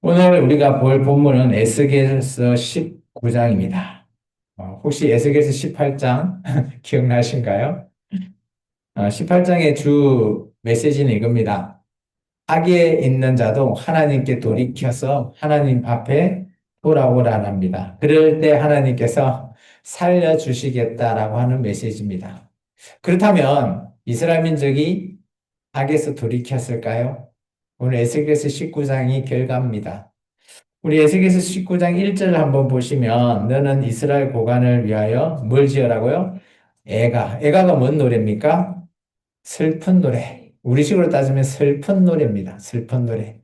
오늘 우리가 볼 본문은 에스겔서 19장입니다. 혹시 에스겔서 18장 기억나신가요? 18장의 주 메시지는 이겁니다. 악에 있는 자도 하나님께 돌이켜서 하나님 앞에 돌아오라랍니다. 그럴 때 하나님께서 살려주시겠다라고 하는 메시지입니다. 그렇다면 이스라엘 민족이 악에서 돌이켰을까요? 오늘 에스겔서 19장이 결과입니다. 우리 에스겔서 19장 1절을 한번 보시면 너는 이스라엘 고관을 위하여 뭘 지어라고요? 애가가 뭔 노래입니까? 슬픈 노래. 우리식으로 따지면 슬픈 노래입니다. 슬픈 노래.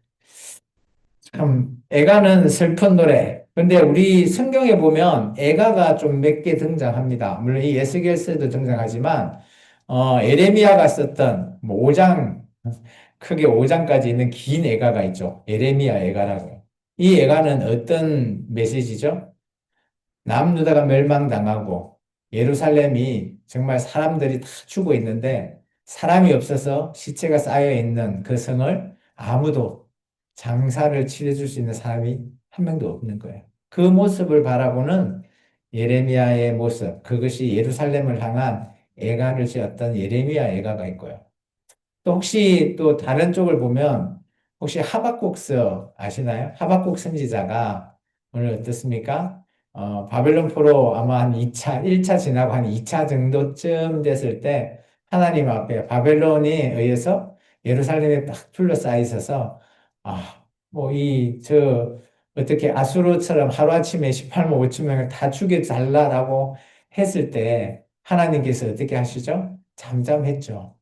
참 애가는 슬픈 노래. 근데 우리 성경에 보면 애가가 좀 몇 개 등장합니다. 물론 이 에스겔서에도 등장하지만 에레미야가 썼던 뭐 5장 크게 5장까지 있는 긴 애가가 있죠. 에레미야 애가라고. 이 애가는 어떤 메시지죠? 남유다가 멸망당하고 예루살렘이 정말 사람들이 다 죽어 있는데 사람이 없어서 시체가 쌓여 있는 그 성을 아무도 장사를 치러줄 수 있는 사람이 한 명도 없는 거예요. 그 모습을 바라보는 예레미야의 모습, 그것이 예루살렘을 향한 애가를 지었던 예레미야 애가가 있고요. 또 혹시 또 다른 쪽을 보면 혹시 하박국서 아시나요? 하박국 선지자가 오늘 어떻습니까? 바벨론 포로 아마 한 2차, 1차 지나고 한 2차 정도쯤 됐을 때 하나님 앞에 바벨론에 의해서 예루살렘에 딱 둘러싸여 있어서 어떻게 아수르처럼 하루아침에 18만 5천 명을 다 죽여달라라고 했을 때 하나님께서 어떻게 하시죠? 잠잠했죠.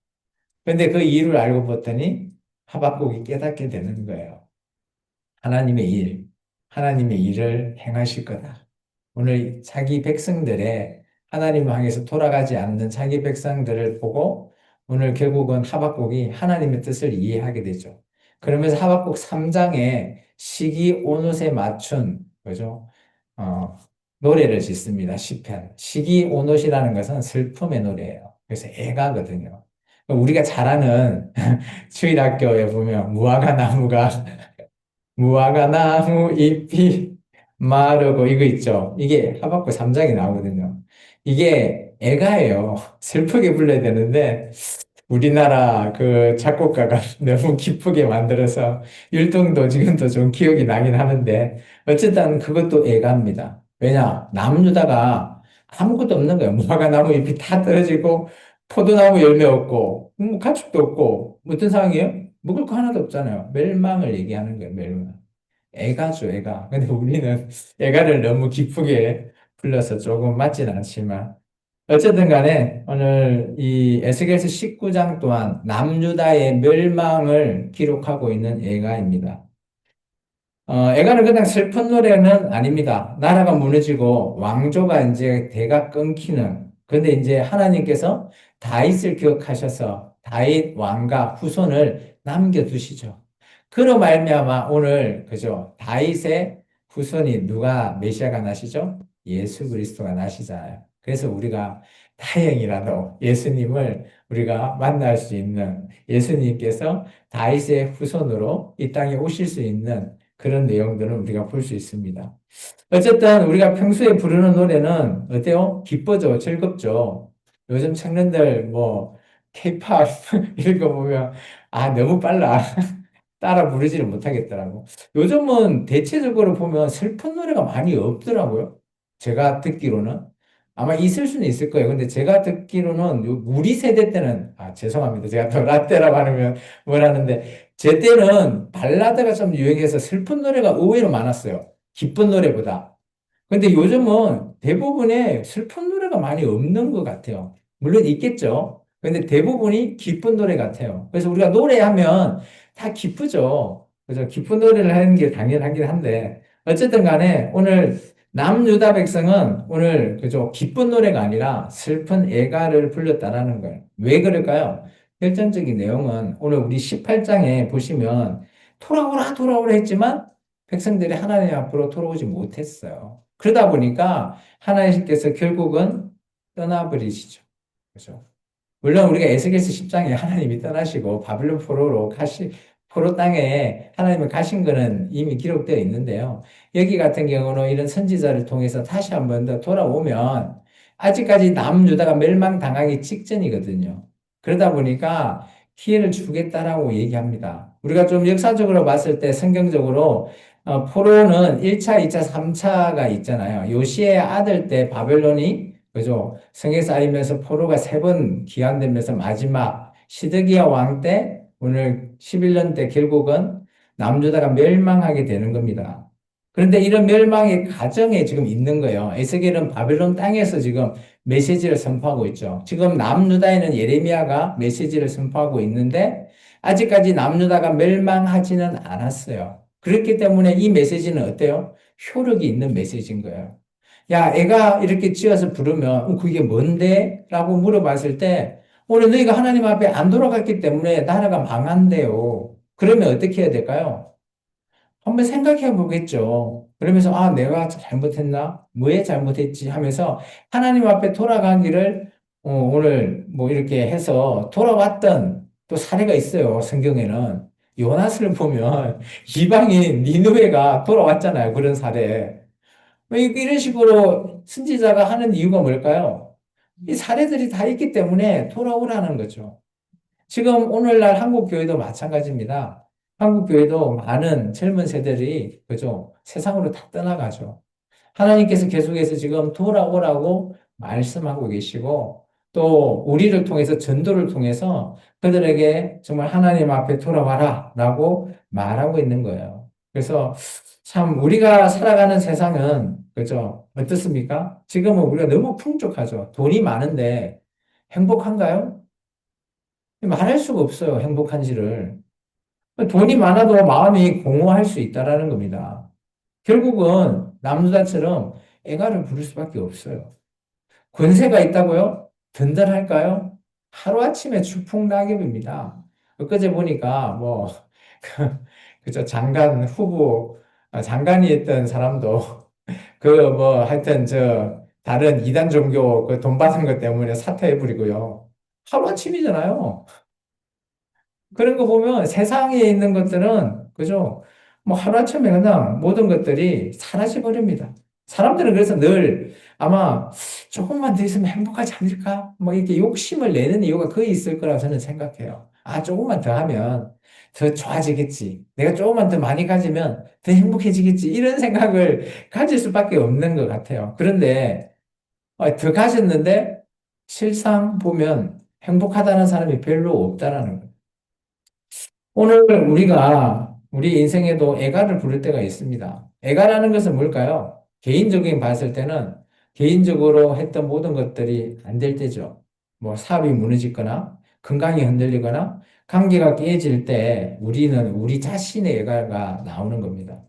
근데 그 이유를 알고 봤더니 하박국이 깨닫게 되는 거예요. 하나님의 일, 하나님의 일을 행하실 거다. 오늘 자기 백성들의 하나님을 향해서 돌아가지 않는 자기 백성들을 보고 오늘 결국은 하박국이 하나님의 뜻을 이해하게 되죠. 그러면서 하박국 3장에 시기 오롯에 맞춘 그죠? 어, 노래를 짓습니다. 시편. 시기 오롯이라는 것은 슬픔의 노래예요. 그래서 애가거든요. 우리가 잘 아는 주일학교에 보면 무화과 나무가 무화과 나무 잎이 마르고 이거 있죠. 이게 하박국 3장에 나오거든요. 이게 애가예요. 슬프게 불러야 되는데 우리나라 그 작곡가가 너무 기쁘게 만들어서 율동도 지금도 좀 기억이 나긴 하는데 어쨌든 그것도 애가입니다. 왜냐? 남유다가 아무것도 없는 거예요. 무화과 나무 잎이 다 떨어지고 포도나무 열매 없고 가축도 없고 뭐 어떤 상황이에요? 먹을 거 하나도 없잖아요. 멸망을 얘기하는 거예요. 멸망. 애가죠, 애가. 근데 우리는 애가를 너무 기쁘게 불러서 조금 맞진 않지만 어쨌든 간에 오늘 이 에스겔서 19장 또한 남유다의 멸망을 기록하고 있는 애가입니다. 애가는 그냥 슬픈 노래는 아닙니다. 나라가 무너지고 왕조가 이제 대가 끊기는. 근데 이제 하나님께서 다윗을 기억하셔서 다윗 왕과 후손을 남겨두시죠. 그로 말미암아 오늘 그죠? 다윗의 후손이 누가 메시아가 나시죠? 예수 그리스도가 나시잖아요. 그래서 우리가 다행이라도 예수님을 우리가 만날 수 있는 예수님께서 다윗의 후손으로 이 땅에 오실 수 있는 그런 내용들을 우리가 볼 수 있습니다. 어쨌든 우리가 평소에 부르는 노래는 어때요? 기뻐져, 즐겁죠. 요즘 청년들 뭐 K-팝 이런 거 보면 너무 빨라. 따라 부르지를 못하겠더라고. 요즘은 대체적으로 보면 슬픈 노래가 많이 없더라고요. 제가 듣기로는. 아마 있을 수는 있을 거예요. 근데 제가 듣기로는 우리 세대 때는, 죄송합니다. 제가 또 라떼라고 하면 뭘 하는데, 제 때는 발라드가 좀 유행해서 슬픈 노래가 의외로 많았어요. 기쁜 노래보다. 근데 요즘은 대부분의 슬픈 노래가 많이 없는 것 같아요. 물론 있겠죠. 근데 대부분이 기쁜 노래 같아요. 그래서 우리가 노래하면 다 기쁘죠. 그죠? 기쁜 노래를 하는 게 당연하긴 한데, 어쨌든 간에 오늘 남유다 백성은 오늘 그죠? 기쁜 노래가 아니라 슬픈 애가를 불렀다라는 거예요. 왜 그럴까요? 결정적인 내용은 오늘 우리 18장에 보시면 돌아오라 돌아오라 했지만 백성들이 하나님 앞으로 돌아오지 못했어요. 그러다 보니까 하나님께서 결국은 떠나버리시죠. 그죠? 물론 우리가 에스겔서 10장에 하나님이 떠나시고 바빌론 포로로 포로 땅에 하나님을 가신 거는 이미 기록되어 있는데요. 여기 같은 경우는 이런 선지자를 통해서 다시 한 번 더 돌아오면 아직까지 남유다가 멸망당하기 직전이거든요. 그러다 보니까 기회를 주겠다라고 얘기합니다. 우리가 좀 역사적으로 봤을 때 성경적으로 포로는 1차, 2차, 3차가 있잖아요. 요시의 아들 때 바벨론이 그죠? 성에 쌓이면서 포로가 세 번 기한되면서 마지막 시드기야 왕 때 오늘 11년 때 결국은 남유다가 멸망하게 되는 겁니다. 그런데 이런 멸망의 과정에 지금 있는 거예요. 에스겔은 바벨론 땅에서 지금 메시지를 선포하고 있죠. 지금 남유다에는 예레미야가 메시지를 선포하고 있는데 아직까지 남유다가 멸망하지는 않았어요. 그렇기 때문에 이 메시지는 어때요? 효력이 있는 메시지인 거예요. 야, 애가 이렇게 지어서 부르면 그게 뭔데? 라고 물어봤을 때 오늘 너희가 하나님 앞에 안 돌아갔기 때문에 나라가 망한대요. 그러면 어떻게 해야 될까요? 한번 생각해 보겠죠. 그러면서, 아, 내가 잘못했나? 뭐에 잘못했지? 하면서 하나님 앞에 돌아가기를 오늘 뭐 이렇게 해서 돌아왔던 또 사례가 있어요. 성경에는. 요나스를 보면 이방인 니느웨가 돌아왔잖아요. 그런 사례. 왜 이런 식으로 선지자가 하는 이유가 뭘까요? 이 사례들이 다 있기 때문에 돌아오라는 거죠. 지금 오늘날 한국 교회도 마찬가지입니다. 한국 교회도 많은 젊은 세대들이 그죠? 세상으로 다 떠나가죠. 하나님께서 계속해서 지금 돌아오라고 말씀하고 계시고 또 우리를 통해서 전도를 통해서 그들에게 정말 하나님 앞에 돌아와라 라고 말하고 있는 거예요. 그래서 참 우리가 살아가는 세상은 그죠? 어떻습니까? 지금은 우리가 너무 풍족하죠. 돈이 많은데 행복한가요? 말할 수가 없어요. 행복한지를. 돈이 많아도 마음이 공허할 수 있다라는 겁니다. 결국은 남자처럼 애가를 부를 수밖에 없어요. 권세가 있다고요? 든든할까요? 하루아침에 추풍낙엽입니다. 엊그제 보니까 뭐 그저 장관 후보 장관이 했던 사람도 그 뭐 하여튼 저 다른 이단 종교 그 돈 받은 것 때문에 사퇴해버리고요. 하루아침이잖아요. 그런 거 보면 세상에 있는 것들은, 그죠? 뭐 하루아침에 그냥 모든 것들이 사라져 버립니다. 사람들은 그래서 늘 아마 조금만 더 있으면 행복하지 않을까? 뭐 이렇게 욕심을 내는 이유가 거의 있을 거라고 저는 생각해요. 아, 조금만 더 하면 더 좋아지겠지. 내가 조금만 더 많이 가지면 더 행복해지겠지. 이런 생각을 가질 수밖에 없는 것 같아요. 그런데 더 가졌는데 실상 보면 행복하다는 사람이 별로 없다라는 거예요. 오늘 우리가 우리 인생에도 애가를 부를 때가 있습니다. 애가라는 것은 뭘까요? 개인적인 봤을 때는 개인적으로 했던 모든 것들이 안 될 때죠. 뭐 사업이 무너지거나 건강이 흔들리거나 관계가 깨질 때 우리는 우리 자신의 애가가 나오는 겁니다.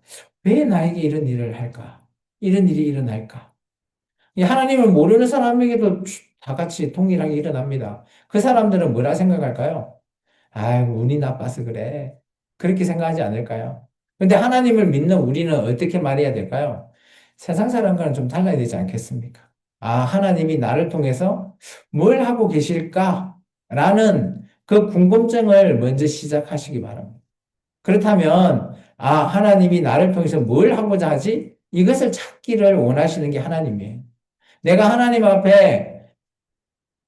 왜 나에게 이런 일을 할까? 이런 일이 일어날까? 이 하나님을 모르는 사람에게도 다 같이 동일하게 일어납니다. 그 사람들은 뭐라 생각할까요? 아유, 운이 나빠서 그래. 그렇게 생각하지 않을까요? 근데 하나님을 믿는 우리는 어떻게 말해야 될까요? 세상 사람과는 좀 달라야 되지 않겠습니까? 아, 하나님이 나를 통해서 뭘 하고 계실까? 라는 그 궁금증을 먼저 시작하시기 바랍니다. 그렇다면, 아, 하나님이 나를 통해서 뭘 하고자 하지? 이것을 찾기를 원하시는 게 하나님이에요. 내가 하나님 앞에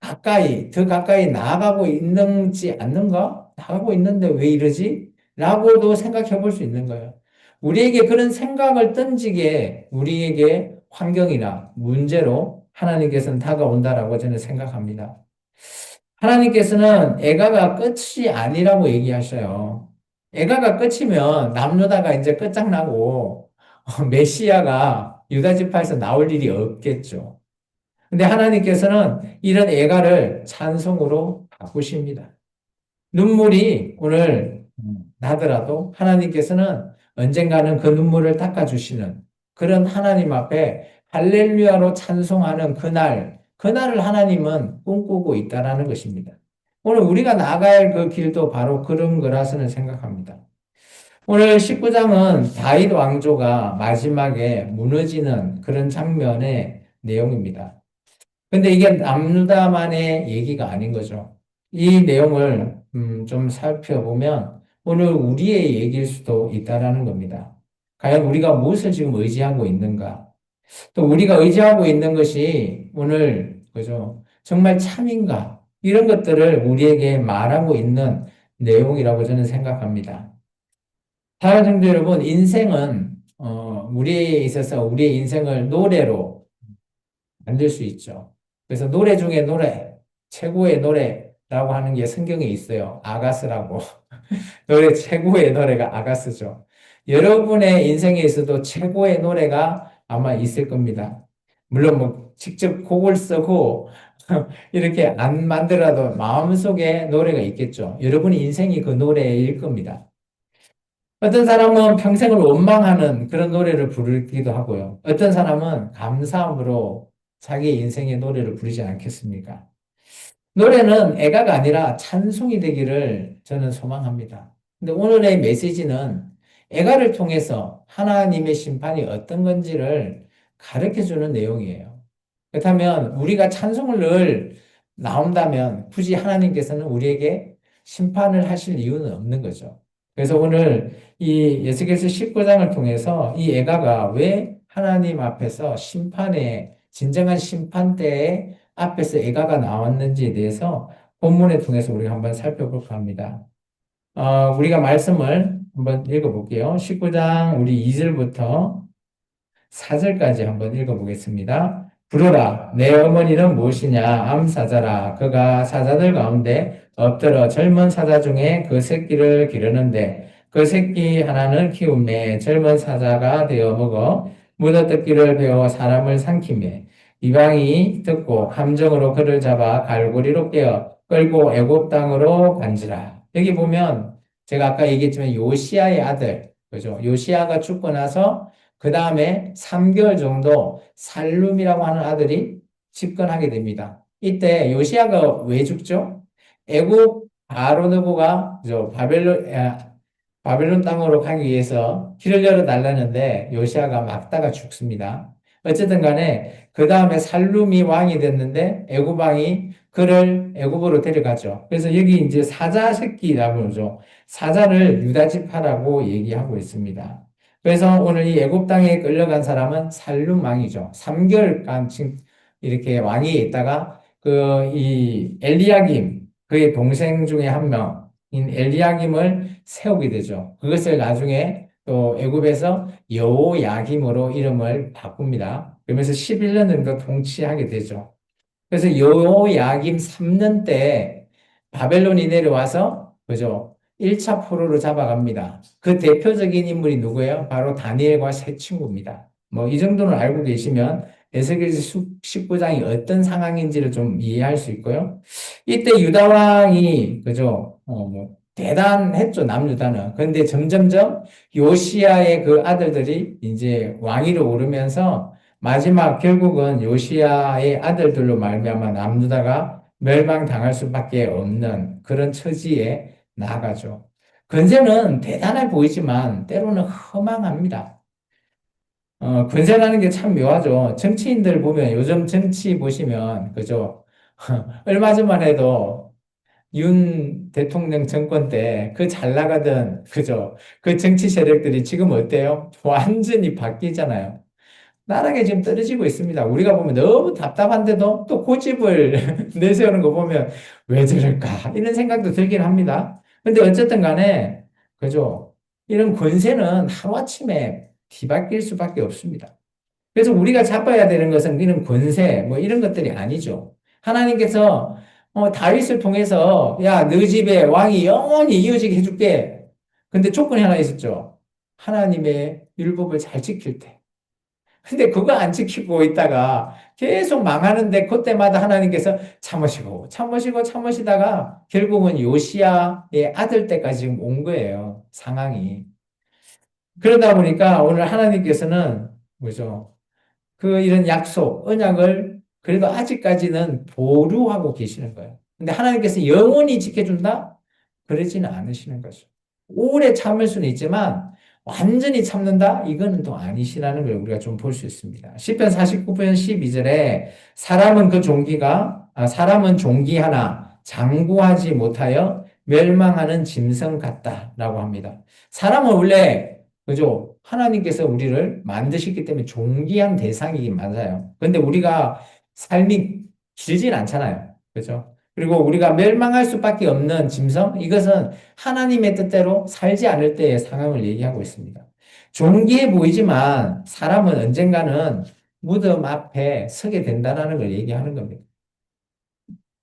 더 가까이 나아가고 있는지 않는가? 나가고 있는데 왜 이러지? 라고도 생각해 볼 수 있는 거예요. 우리에게 그런 생각을 던지게 우리에게 환경이나 문제로 하나님께서는 다가온다라고 저는 생각합니다. 하나님께서는 애가가 끝이 아니라고 얘기하셔요. 애가가 끝이면 남유다가 이제 끝장나고 메시아가 유다 지파에서 나올 일이 없겠죠. 근데 하나님께서는 이런 애가를 찬송으로 바꾸십니다. 눈물이 오늘 나더라도 하나님께서는 언젠가는 그 눈물을 닦아주시는 그런 하나님 앞에 할렐루야로 찬송하는 그날을 하나님은 꿈꾸고 있다라는 것입니다. 오늘 우리가 나갈 그 길도 바로 그런 거라서는 생각합니다. 오늘 19장은 다윗 왕조가 마지막에 무너지는 그런 장면의 내용입니다. 근데 이게 남루다만의 얘기가 아닌 거죠. 이 내용을 좀 살펴보면 오늘 우리의 얘기일 수도 있다라는 겁니다. 과연 우리가 무엇을 지금 의지하고 있는가? 또 우리가 의지하고 있는 것이 오늘, 그죠? 정말 참인가? 이런 것들을 우리에게 말하고 있는 내용이라고 저는 생각합니다. 사랑하는 성도 여러분, 인생은, 우리에 있어서 우리의 인생을 노래로 만들 수 있죠. 그래서 노래 중에 노래, 최고의 노래라고 하는 게 성경에 있어요. 아가스라고. 노래 최고의 노래가 아가스죠. 여러분의 인생에 있어도 최고의 노래가 아마 있을 겁니다. 물론 뭐 직접 곡을 쓰고 이렇게 안 만들어도 마음속에 노래가 있겠죠. 여러분의 인생이 그 노래일 겁니다. 어떤 사람은 평생을 원망하는 그런 노래를 부르기도 하고요. 어떤 사람은 감사함으로 자기 인생의 노래를 부르지 않겠습니까? 노래는 애가가 아니라 찬송이 되기를 저는 소망합니다. 근데 오늘의 메시지는 애가를 통해서 하나님의 심판이 어떤 건지를 가르쳐 주는 내용이에요. 그렇다면 우리가 찬송을 늘 나온다면 굳이 하나님께서는 우리에게 심판을 하실 이유는 없는 거죠. 그래서 오늘 이 에스겔서 19장을 통해서 이 애가가 왜 하나님 앞에서 심판의 진정한 심판 때에 앞에서 애가가 나왔는지에 대해서 본문을 통해서 우리가 한번 살펴볼까 합니다. 우리가 말씀을 한번 읽어볼게요. 19장 우리 2절부터 4절까지 한번 읽어보겠습니다. 부르라, 내 어머니는 무엇이냐? 암사자라. 그가 사자들 가운데 엎드러 젊은 사자 중에 그 새끼를 기르는데 그 새끼 하나는 키우매 젊은 사자가 되어 먹어 묻어뜯기를 배워 사람을 삼키매 이방이 듣고 함정으로 그를 잡아 갈고리로 깨어 끌고 애굽 땅으로 간지라. 여기 보면 제가 아까 얘기했지만 요시아의 아들, 그죠? 요시아가 죽고 나서 그 다음에 3개월 정도 살룸이라고 하는 아들이 집권하게 됩니다. 이때 요시아가 왜 죽죠? 애굽 바로 느고가 바벨론 땅으로 가기 위해서 길을 열어 달라는데 요시아가 막다가 죽습니다. 어쨌든 간에 그 다음에 살룸이 왕이 됐는데 애굽 왕이 그를 애굽으로 데려가죠. 그래서 여기 이제 사자 새끼라고 그러죠. 사자를 유다 지파라고 얘기하고 있습니다. 그래서 오늘 이 애굽 땅에 끌려간 사람은 살룸 왕이죠. 3개월간 이렇게 왕위에 있다가 그 이 엘리야김 그의 동생 중에 한 명인 엘리야김을 세우게 되죠. 그것을 나중에 또 애굽에서 여호야김으로 이름을 바꿉니다. 그러면서 11년 정도 통치하게 되죠. 그래서 여호야김 3년 때 바벨론이 내려와서 그죠? 1차 포로로 잡아갑니다. 그 대표적인 인물이 누구예요? 바로 다니엘과 세 친구입니다. 뭐 이 정도는 알고 계시면 에스겔서 19장이 어떤 상황인지를 좀 이해할 수 있고요. 이때 유다 왕이 그죠? 뭐 대단했죠, 남유다는. 그런데 점점점 요시야의 그 아들들이 이제 왕위로 오르면서 마지막 결국은 요시야의 아들들로 말미암아 남유다가 멸망당할 수밖에 없는 그런 처지에 나아가죠. 권세는 대단해 보이지만 때로는 허망합니다. 권세라는 게 참 묘하죠. 정치인들 보면 요즘 정치 보시면 그죠? 얼마 전만 해도 윤 대통령 정권 때 그 잘 나가던 그죠? 그 정치 세력들이 지금 어때요? 완전히 바뀌잖아요. 나락에 지금 떨어지고 있습니다. 우리가 보면 너무 답답한데도 또 고집을 내세우는 거 보면 왜 저럴까? 이런 생각도 들긴 합니다. 근데 어쨌든 간에, 그죠? 이런 권세는 하루아침에 뒤바뀔 수밖에 없습니다. 그래서 우리가 잡아야 되는 것은 이런 권세, 뭐 이런 것들이 아니죠. 하나님께서 다윗을 통해서 야, 너 집에 왕이 영원히 이어지게 해줄게. 근데 조건이 하나 있었죠. 하나님의 율법을 잘 지킬 때. 근데 그거 안 지키고 있다가 계속 망하는데 그때마다 하나님께서 참으시고 참으시고 참으시다가 결국은 요시야의 아들 때까지 지금 온 거예요. 상황이. 그러다 보니까 오늘 하나님께서는 뭐죠? 그 이런 약속, 언약을 그래도 아직까지는 보류하고 계시는 거예요. 근데 하나님께서 영원히 지켜준다? 그러지는 않으시는 거죠. 오래 참을 수는 있지만 완전히 참는다? 이거는 또 아니시라는 걸 우리가 좀 볼 수 있습니다. 시편 49편 12절에 사람은 종기하나 장구하지 못하여 멸망하는 짐승 같다라고 합니다. 사람은 원래 그죠? 하나님께서 우리를 만드셨기 때문에 존귀한 대상이긴 맞아요. 근데 우리가 삶이 길진 않잖아요. 그죠? 그리고 우리가 멸망할 수밖에 없는 짐승, 이것은 하나님의 뜻대로 살지 않을 때의 상황을 얘기하고 있습니다. 존귀해 보이지만 사람은 언젠가는 무덤 앞에 서게 된다는 걸 얘기하는 겁니다.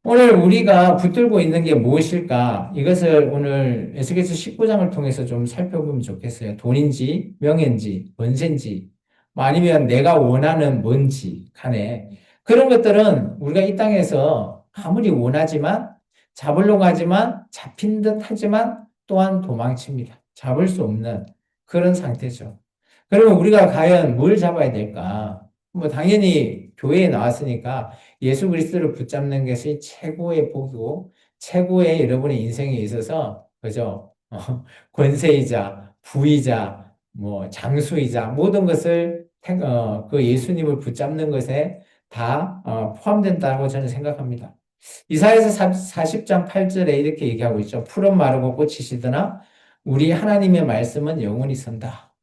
오늘 우리가 붙들고 있는 게 무엇일까? 이것을 오늘 에스겔서 19장을 통해서 좀 살펴보면 좋겠어요. 돈인지, 명예인지, 권세인지, 뭐 아니면 내가 원하는 뭔지 간에 그런 것들은 우리가 이 땅에서 아무리 원하지만 잡으려고 하지만 잡힌 듯 하지만 또한 도망칩니다. 잡을 수 없는 그런 상태죠. 그러면 우리가 과연 뭘 잡아야 될까? 뭐 당연히 교회에 나왔으니까 예수 그리스도를 붙잡는 것이 최고의 복이고 최고의 여러분의 인생에 있어서 그죠? 권세이자 부이자 뭐 장수이자 모든 것을 그 예수님을 붙잡는 것에 다 포함된다고 저는 생각합니다. 이사야서 40장 8절에 이렇게 얘기하고 있죠. 푸른 마르고 꽃이 시드나 우리 하나님의 말씀은 영원히 선다.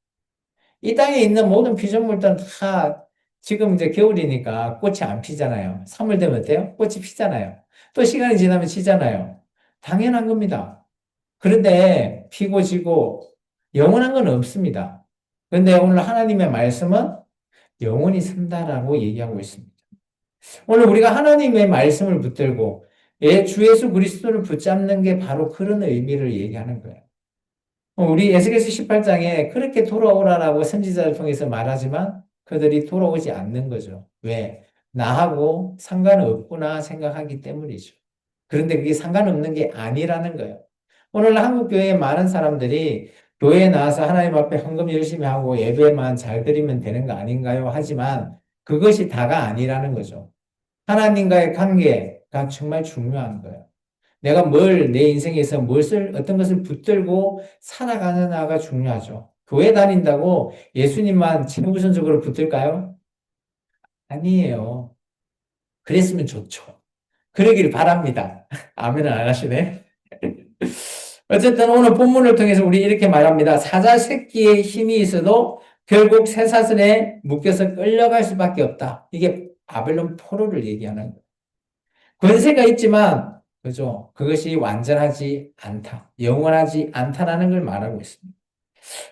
이 땅에 있는 모든 피조물들은 다 지금 이제 겨울이니까 꽃이 안 피잖아요. 3월 되면 어때요? 꽃이 피잖아요. 또 시간이 지나면 지잖아요. 당연한 겁니다. 그런데 피고 지고 영원한 건 없습니다. 그런데 오늘 하나님의 말씀은 영원히 산다라고 얘기하고 있습니다. 오늘 우리가 하나님의 말씀을 붙들고 주 예수 그리스도를 붙잡는 게 바로 그런 의미를 얘기하는 거예요. 우리 에스겔서 18장에 그렇게 돌아오라라고 선지자를 통해서 말하지만 그들이 돌아오지 않는 거죠. 왜? 나하고 상관없구나 생각하기 때문이죠. 그런데 그게 상관없는 게 아니라는 거예요. 오늘 한국 교회에 많은 사람들이 교회에 나와서 하나님 앞에 헌금 열심히 하고 예배만 잘 드리면 되는 거 아닌가요? 하지만 그것이 다가 아니라는 거죠. 하나님과의 관계가 정말 중요한 거예요. 내가 내 인생에서 어떤 것을 붙들고 살아가느냐가 중요하죠. 교회 다닌다고 예수님만 최우선적으로 붙들까요? 아니에요. 그랬으면 좋죠. 그러길 바랍니다. 아멘은 안 하시네. 어쨌든 오늘 본문을 통해서 우리 이렇게 말합니다. 사자 새끼의 힘이 있어도 결국 쇠사슬에 묶여서 끌려갈 수밖에 없다. 이게 바벨론 포로를 얘기하는 거예요. 권세가 있지만, 그죠? 그것이 완전하지 않다. 영원하지 않다라는 걸 말하고 있습니다.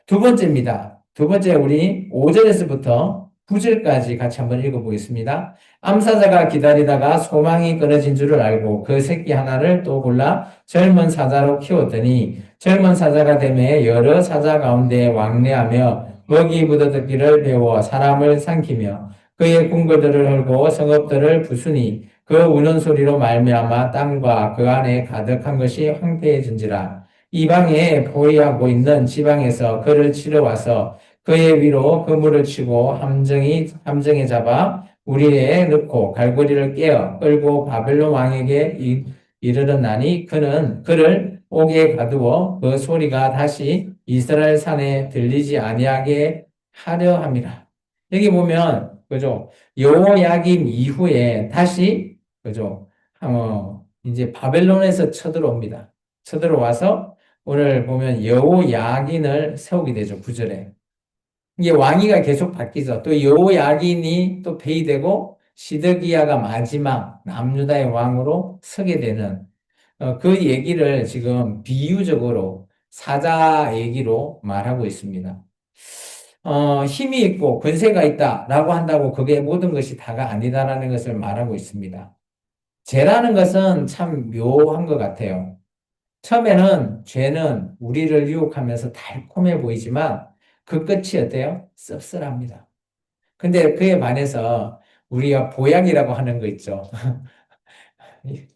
두 번째입니다. 두 번째, 우리 5절에서부터 9절까지 같이 한번 읽어보겠습니다. 암사자가 기다리다가 소망이 끊어진 줄을 알고 그 새끼 하나를 또 골라 젊은 사자로 키웠더니 젊은 사자가 되매 여러 사자 가운데 왕래하며 먹이 묻어듣기를 배워 사람을 삼키며 그의 궁궐들을 헐고 성읍들을 부수니 그 우는 소리로 말미암아 땅과 그 안에 가득한 것이 황폐해진지라. 이방에 포위하고 있는 지방에서 그를 치러 와서 그의 위로 그물을 치고 함정에 잡아 우리에 넣고 갈고리를 깨어 끌고 바벨론 왕에게 이르렀나니 그는 그를 옥에 가두어 그 소리가 다시 이스라엘 산에 들리지 아니하게 하려 함이라. 여기 보면 그죠? 여호야김 이후에 다시 그죠? 이제 바벨론에서 쳐들어옵니다. 쳐들어와서 오늘 보면 여호야긴을 세우게 되죠. 9절에. 이게 왕위가 계속 바뀌죠. 또 여호야긴이 또 폐위되고 시드기야가 마지막 남유다의 왕으로 서게 되는 그 얘기를 지금 비유적으로 사자 얘기로 말하고 있습니다. 힘이 있고 권세가 있다라고 한다고 그게 모든 것이 다가 아니다라는 것을 말하고 있습니다. 죄라는 것은 참 묘한 것 같아요. 처음에는 죄는 우리를 유혹하면서 달콤해 보이지만 그 끝이 어때요? 씁쓸합니다. 근데 그에 반해서 우리가 보약이라고 하는 거 있죠.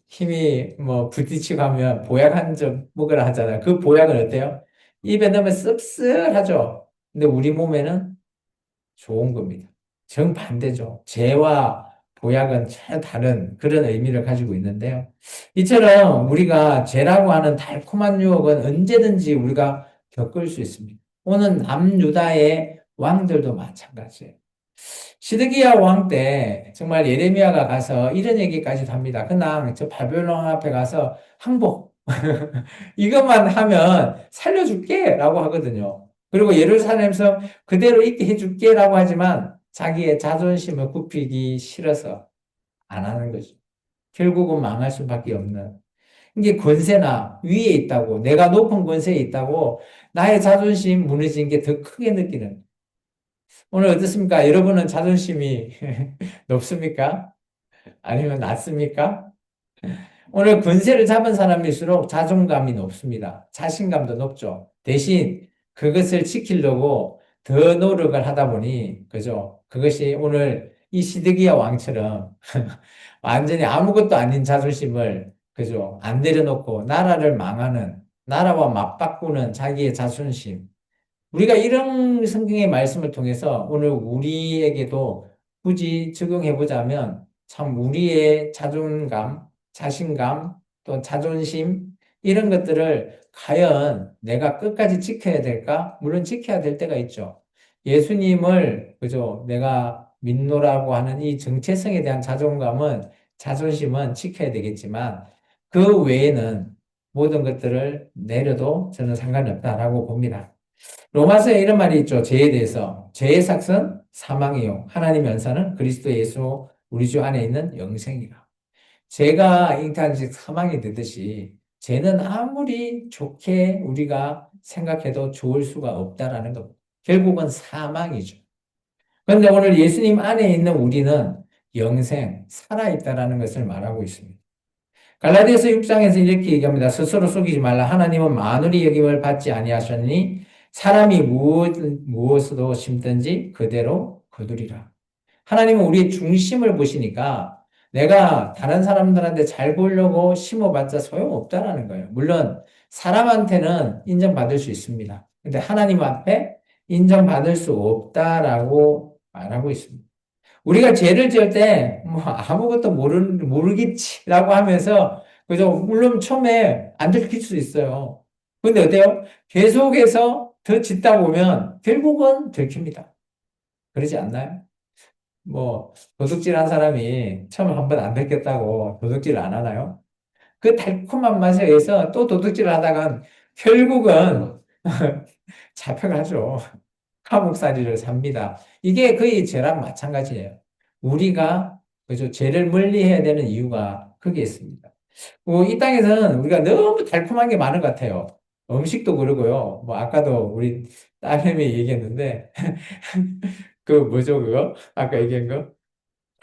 힘이 뭐 부딪히고 하면 보약 한 점 먹으라 하잖아요. 그 보약은 어때요? 입에 넣으면 씁쓸하죠. 근데 우리 몸에는 좋은 겁니다. 정반대죠. 죄와 보약은 전혀 다른 그런 의미를 가지고 있는데요. 이처럼 우리가 죄라고 하는 달콤한 유혹은 언제든지 우리가 겪을 수 있습니다. 오늘 남유다의 왕들도 마찬가지예요. 시드기야 왕 때 정말 예레미야가 가서 이런 얘기까지도 합니다. 그냥 저 바벨론 앞에 가서 항복, 이것만 하면 살려줄게 라고 하거든요. 그리고 예루살렘에서 그대로 있게 해줄게 라고 하지만 자기의 자존심을 굽히기 싫어서 안 하는 거죠. 결국은 망할 수밖에 없는. 이게 권세나 위에 있다고, 내가 높은 권세에 있다고 나의 자존심 무너진 게 더 크게 느끼는. 오늘 어떻습니까? 여러분은 자존심이 높습니까? 아니면 낮습니까? 오늘 권세를 잡은 사람일수록 자존감이 높습니다. 자신감도 높죠. 대신 그것을 지키려고 더 노력을 하다 보니, 그죠? 그것이 오늘 이 시드기야 왕처럼 완전히 아무것도 아닌 자존심을, 그죠? 안 내려놓고 나라를 망하는, 나라와 맞바꾸는 자기의 자존심. 우리가 이런 성경의 말씀을 통해서 오늘 우리에게도 굳이 적용해 보자면 참 우리의 자존감, 자신감, 또 자존심, 이런 것들을 과연 내가 끝까지 지켜야 될까? 물론 지켜야 될 때가 있죠. 예수님을, 그죠? 내가 믿노라고 하는 이 정체성에 대한 자존감은, 자존심은 지켜야 되겠지만 그 외에는 모든 것들을 내려도 저는 상관이 없다라고 봅니다. 로마서에 이런 말이 있죠. 죄에 대해서. 죄의 삭은 사망이요. 하나님의 연사는 그리스도 예수 우리 주 안에 있는 영생이라. 죄가 잉태한 즉 사망이 되듯이 죄는 아무리 좋게 우리가 생각해도 좋을 수가 없다라는 겁니다. 결국은 사망이죠. 그런데 오늘 예수님 안에 있는 우리는 영생, 살아있다라는 것을 말하고 있습니다. 갈라디아서 6장에서 이렇게 얘기합니다. 스스로 속이지 말라. 하나님은 만물이 여김을 받지 아니하셨니 사람이 무엇으로 심든지 그대로 거두리라. 하나님은 우리의 중심을 보시니까 내가 다른 사람들한테 잘 보려고 심어봤자 소용없다라는 거예요. 물론 사람한테는 인정받을 수 있습니다. 근데 하나님 앞에 인정받을 수 없다라고 말하고 있습니다. 우리가 죄를 지을 때, 뭐, 아무것도 모르겠지라고 하면서, 그죠? 물론 처음에 안 들킬 수 있어요. 근데 어때요? 계속해서 더 짓다 보면 결국은 들킵니다. 그러지 않나요? 뭐, 도둑질 한 사람이 처음 한 번 안 들켰다고 도둑질 안 하나요? 그 달콤한 맛에 의해서 또 도둑질을 하다가 결국은 잡혀가죠. 감옥살이를 삽니다. 이게 거의 죄랑 마찬가지예요. 우리가 그죠 죄를 멀리해야 되는 이유가 거기에 있습니다. 이 땅에서는 우리가 너무 달콤한 게 많은 것 같아요. 음식도 그러고요. 뭐 아까도 우리 딸내미 얘기했는데 그 뭐죠 그거? 아까 얘기한 거?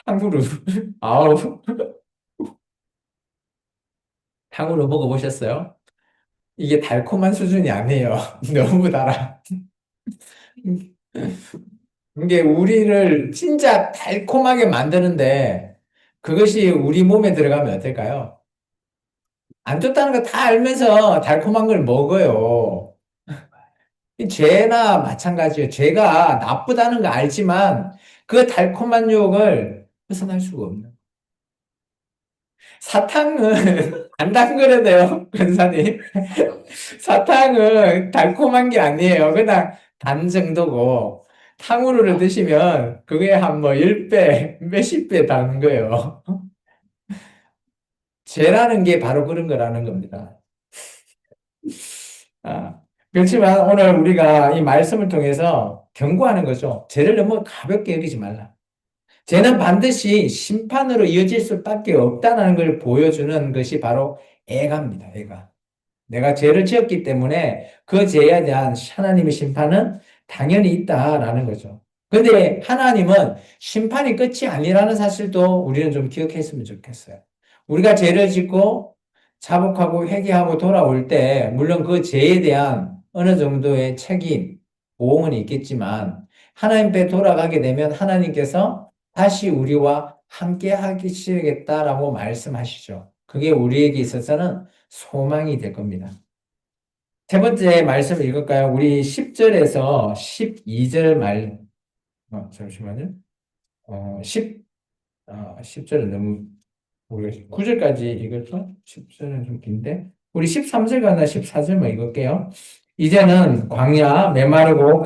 탕후루. 아우 탕후루 먹어보셨어요? 이게 달콤한 수준이 아니에요. 너무 달아. 이게 우리를 진짜 달콤하게 만드는데 그것이 우리 몸에 들어가면 어떨까요? 안 좋다는 거 다 알면서 달콤한 걸 먹어요. 이 죄나 마찬가지예요. 죄가 나쁘다는 거 알지만 그 달콤한 유혹을 벗어날 수가 없는. 사탕은 안 담그려도 돼요, 근사님. 사탕은 달콤한 게 아니에요. 그냥 단 정도고. 탕후루를 드시면 그게 한 뭐 10배, 몇십 배 단 거예요. 죄라는 게 바로 그런 거라는 겁니다. 아, 그렇지만 오늘 우리가 이 말씀을 통해서 경고하는 거죠. 죄를 너무 가볍게 여기지 말라. 죄는 반드시 심판으로 이어질 수밖에 없다는 걸 보여주는 것이 바로 애가입니다. 애가. 내가 죄를 지었기 때문에 그 죄에 대한 하나님의 심판은 당연히 있다라는 거죠. 그런데 하나님은 심판이 끝이 아니라는 사실도 우리는 좀 기억했으면 좋겠어요. 우리가 죄를 짓고 자복하고 회개하고 돌아올 때 물론 그 죄에 대한 어느 정도의 책임, 보응은 있겠지만 하나님께 돌아가게 되면 하나님께서 다시 우리와 함께 하시겠다라고 말씀하시죠. 그게 우리에게 있어서는 소망이 될 겁니다. 세 번째 말씀 읽을까요? 우리 10절에서 12절 잠시만요. 10절은 너무, 우리가 9절까지 읽을까? 10절은 좀 긴데. 우리 13절과 14절만 읽을게요. 이제는 광야, 메마르고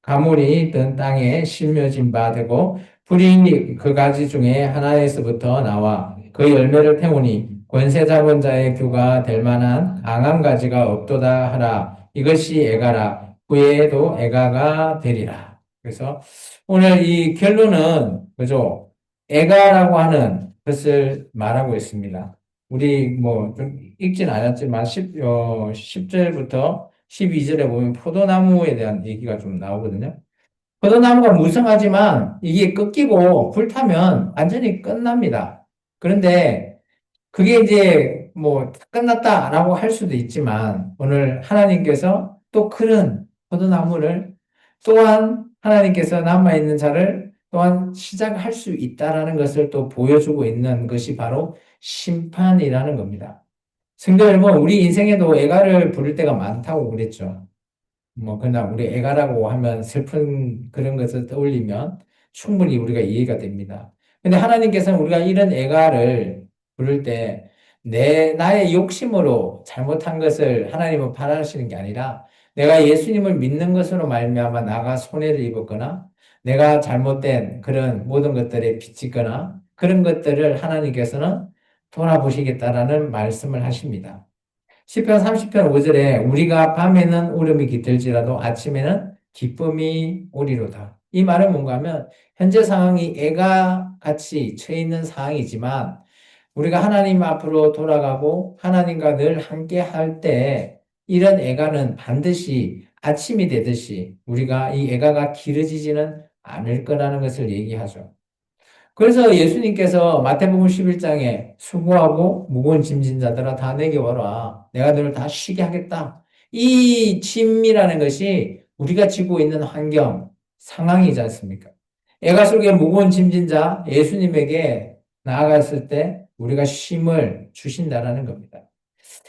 가물이 든 땅에 심겨진 바 되고, 풀이 그 가지 중에 하나에서부터 나와 그 열매를 태우니 권세 잡은 자의 규가 될 만한 강한 가지가 없도다 하라. 이것이 애가라. 후에도 애가가 되리라. 그래서 오늘 이 결론은 그죠? 애가라고 하는 것을 말하고 있습니다. 우리 뭐 좀 읽진 않았지만 10절부터 12절에 보면 포도나무에 대한 얘기가 좀 나오거든요. 포도나무가 무성하지만 이게 꺾이고 불타면 완전히 끝납니다. 그런데 그게 이제 뭐 끝났다라고 할 수도 있지만 오늘 하나님께서 또 큰 포도나무를 또한 하나님께서 남아있는 자를 또한 시작할 수 있다라는 것을 또 보여주고 있는 것이 바로 심판이라는 겁니다. 성도 여러분, 우리 인생에도 애가를 부를 때가 많다고 그랬죠. 뭐, 그러나 우리 애가라고 하면 슬픈 그런 것을 떠올리면 충분히 우리가 이해가 됩니다. 근데 하나님께서는 우리가 이런 애가를 부를 때 나의 욕심으로 잘못한 것을 하나님은 바라시는 게 아니라 내가 예수님을 믿는 것으로 말미암아 나가 손해를 입었거나 내가 잘못된 그런 모든 것들에 비치거나 그런 것들을 하나님께서는 돌아보시겠다라는 말씀을 하십니다. 시편 30편 5절에 우리가 밤에는 울음이 깃들지라도 아침에는 기쁨이 오리로다. 이 말은 뭔가 하면 현재 상황이 애가 같이 처해 있는 상황이지만 우리가 하나님 앞으로 돌아가고 하나님과 늘 함께 할 때 이런 애가는 반드시 아침이 되듯이 우리가 이 애가가 길어지지는 않을 거라는 것을 얘기하죠. 그래서 예수님께서 마태복음 11장에 수고하고 무거운 짐진 자들아 다 내게 와라. 내가 너를 다 쉬게 하겠다. 이 짐이라는 것이 우리가 지고 있는 환경, 상황이지 않습니까? 애가 속에 무거운 짐진 자 예수님에게 나아갔을 때 우리가 쉼을 주신다라는 겁니다.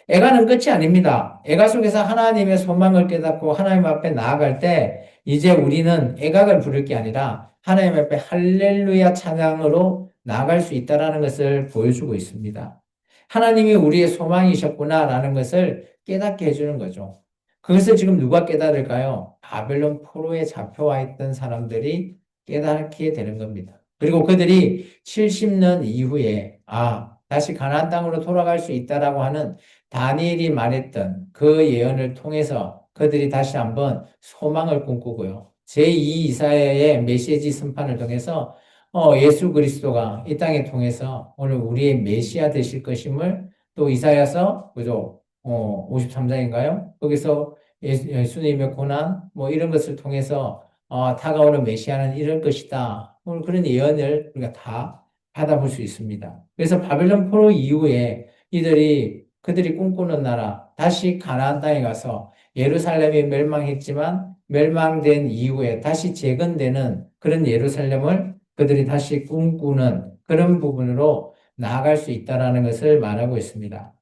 애가는 끝이 아닙니다. 애가 속에서 하나님의 소망을 깨닫고 하나님 앞에 나아갈 때 이제 우리는 애각을 부를 게 아니라 하나님 앞에 할렐루야 찬양으로 나아갈 수 있다라는 것을 보여주고 있습니다. 하나님이 우리의 소망이셨구나라는 것을 깨닫게 해주는 거죠. 그것을 지금 누가 깨달을까요? 바벨론 포로에 잡혀와 있던 사람들이 깨닫게 되는 겁니다. 그리고 그들이 70년 이후에 다시 가나안 땅으로 돌아갈 수 있다라고 하는 다니엘이 말했던 그 예언을 통해서 그들이 다시 한번 소망을 꿈꾸고요. 제2 이사야의 메시지 선판을 통해서 예수 그리스도가 이 땅에 통해서 오늘 우리의 메시아 되실 것임을 또 이사야서 그죠? 53장인가요? 거기서 예수님의 고난 뭐 이런 것을 통해서 다가오는 메시아는 이럴 것이다. 오늘 그런 예언을 우리가 다 받아볼 수 있습니다. 그래서 바벨론 포로 이후에 그들이 꿈꾸는 나라, 다시 가나안 땅에 가서 예루살렘이 멸망했지만 멸망된 이후에 다시 재건되는 그런 예루살렘을 그들이 다시 꿈꾸는 그런 부분으로 나아갈 수 있다라는 것을 말하고 있습니다.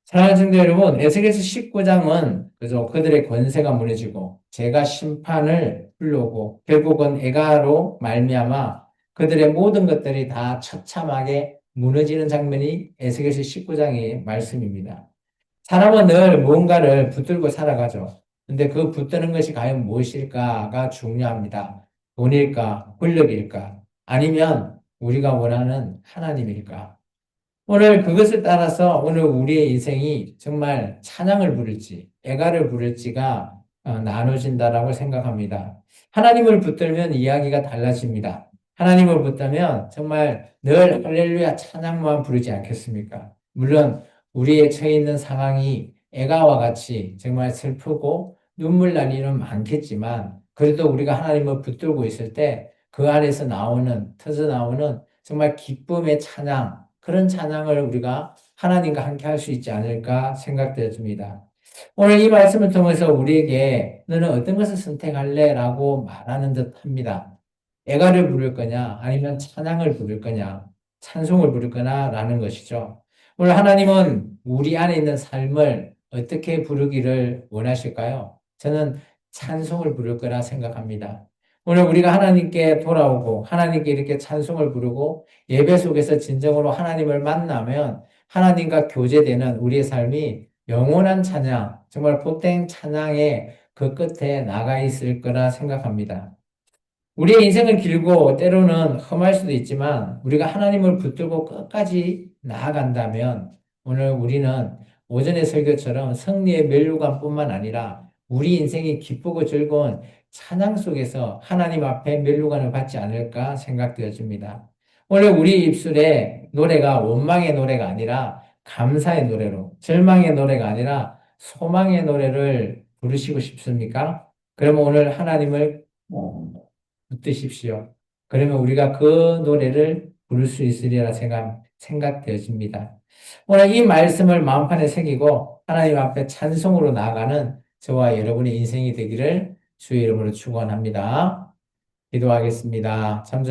사랑하는 성도 여러분, 에스겔서 19장은 그죠? 그들의 권세가 무너지고 제가 심판을 불러오고 결국은 애가로 말미암아 그들의 모든 것들이 다 처참하게 무너지는 장면이 에스겔서 19장의 말씀입니다. 사람은 늘 무언가를 붙들고 살아가죠. 근데 그 붙드는 것이 과연 무엇일까가 중요합니다. 돈일까? 권력일까? 아니면 우리가 원하는 하나님일까? 오늘 그것을 따라서 오늘 우리의 인생이 정말 찬양을 부를지, 애가를 부를지가 나눠진다라고 생각합니다. 하나님을 붙들면 이야기가 달라집니다. 하나님을 붙들면 정말 늘 할렐루야 찬양만 부르지 않겠습니까? 물론 우리의 처해 있는 상황이 애가와 같이 정말 슬프고 눈물 날 일은 많겠지만 그래도 우리가 하나님을 붙들고 있을 때 그 안에서 터져 나오는 정말 기쁨의 찬양, 그런 찬양을 우리가 하나님과 함께 할 수 있지 않을까 생각되어집니다. 오늘 이 말씀을 통해서 우리에게 너는 어떤 것을 선택할래? 라고 말하는 듯 합니다. 애가를 부를 거냐? 아니면 찬양을 부를 거냐? 찬송을 부를 거냐? 라는 것이죠. 오늘 하나님은 우리 안에 있는 삶을 어떻게 부르기를 원하실까요? 저는 찬송을 부를 거라 생각합니다. 오늘 우리가 하나님께 돌아오고 하나님께 이렇게 찬송을 부르고 예배 속에서 진정으로 하나님을 만나면 하나님과 교제되는 우리의 삶이 영원한 찬양, 정말 복된 찬양의 그 끝에 나가 있을 거라 생각합니다. 우리의 인생은 길고 때로는 험할 수도 있지만 우리가 하나님을 붙들고 끝까지 나아간다면 오늘 우리는 오전의 설교처럼 승리의 면류관뿐만 아니라 우리 인생이 기쁘고 즐거운 찬양 속에서 하나님 앞에 면류관을 받지 않을까 생각되어집니다. 오늘 우리 입술에 노래가 원망의 노래가 아니라 감사의 노래로, 절망의 노래가 아니라 소망의 노래를 부르시고 싶습니까? 그러면 오늘 하나님을 붙드십시오. 그러면 우리가 그 노래를 부를 수 있으리라 생각되어집니다. 오늘 이 말씀을 마음판에 새기고 하나님 앞에 찬송으로 나아가는 저와 여러분의 인생이 되기를 주의 이름으로 축원합니다. 기도하겠습니다. 참